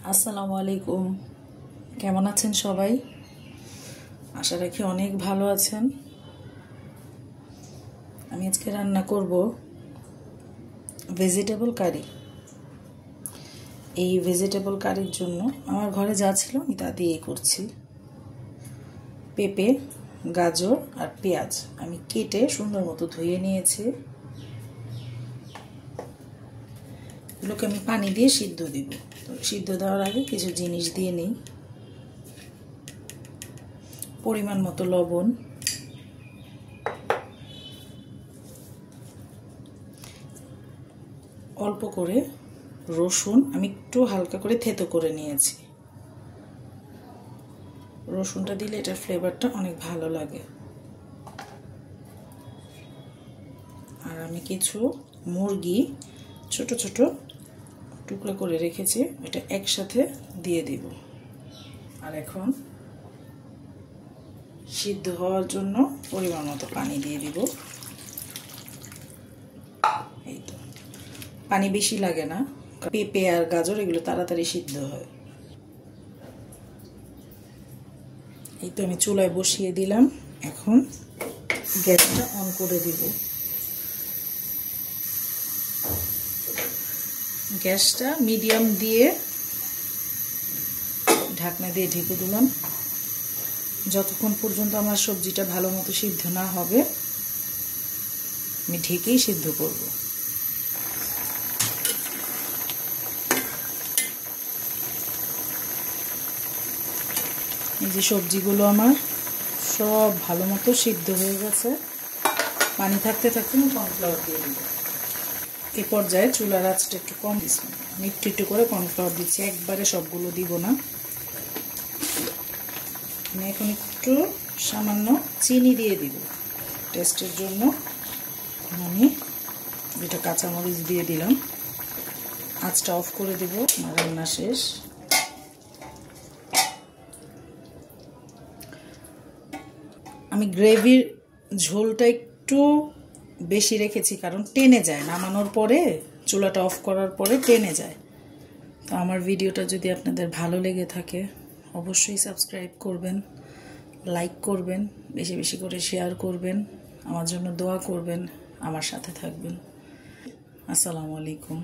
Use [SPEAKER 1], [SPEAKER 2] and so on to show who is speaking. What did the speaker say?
[SPEAKER 1] আসসালামু আলাইকুম। কেমন আছেন সবাই? আশা রাখি অনেক ভালো আছেন। আমি আজকে রান্না করব ভেজিটেবল কারি। এই ভেজিটেবল কারির জন্য আমার ঘরে যা ছিল আমি তা দিয়েই করছি। পেঁপে, গাজর আর পেঁয়াজ আমি কেটে সুন্দর মতো ধুয়ে নিয়েছি। এগুলোকে আমি পানি দিয়ে সিদ্ধ দিব। তো সিদ্ধ দেওয়ার আগে কিছু জিনিস দিয়ে নিই। পরিমাণ মতো লবণ, অল্প করে রসুন আমি একটু হালকা করে থেতো করে নিয়েছি। রসুনটা দিলে এটার ফ্লেভারটা অনেক ভালো লাগে। আর আমি কিছু মুরগি ছোট ছোট টুকরো করে রেখেছি, এটা একসাথে দিয়ে দিব। আর এখন সিদ্ধ হওয়ার জন্য পরিমাণ মতো পানি দিয়ে দিব। এই তো, পানি বেশি লাগে না, পেঁপে আর গাজর এগুলো তাড়াতাড়ি সিদ্ধ হয়। এই তো আমি চুলায় বসিয়ে দিলাম। এখন গ্যাসটা অন করে দিব। গ্যাসটা মিডিয়াম দিয়ে ঢাকনা দিয়ে ঢেকে দিলাম। যতক্ষণ পর্যন্ত আমার সবজিটা ভালো মতো সিদ্ধ না হবে আমি ঢেকেই সিদ্ধ করব। এই যে সবজিগুলো আমার সব ভালো মতো সিদ্ধ হয়ে গেছে। পানি থাকতে থাকতে আমি কর্নফ্লাওয়ার দিয়ে দিব। এই পর্যায়ে চুলার আঁচটা একটু কম দিচ্ছি, আমি একটু একটু করে কর্নফ্লাওয়ার দিচ্ছি, একবারে সবগুলো দিব না। আমি এখন একটু সামান্য চিনি দিয়ে দিব টেস্টের জন্য। আমি দুটো কাঁচামরিচ দিয়ে দিলাম। আঁচটা অফ করে দেব, আমার রান্না শেষ। আমি গ্রেভির ঝোলটা একটু বেশি রেখেছি কারণ টেনে যায়, নামানোর পরে চুলাটা অফ করার পরে টেনে যায়। তো আমার ভিডিওটা যদি আপনাদের ভালো লেগে থাকে অবশ্যই সাবস্ক্রাইব করবেন, লাইক করবেন, বেশি বেশি করে শেয়ার করবেন, আমার জন্য দোয়া করবেন, আমার সাথে থাকবেন। আসসালামু আলাইকুম।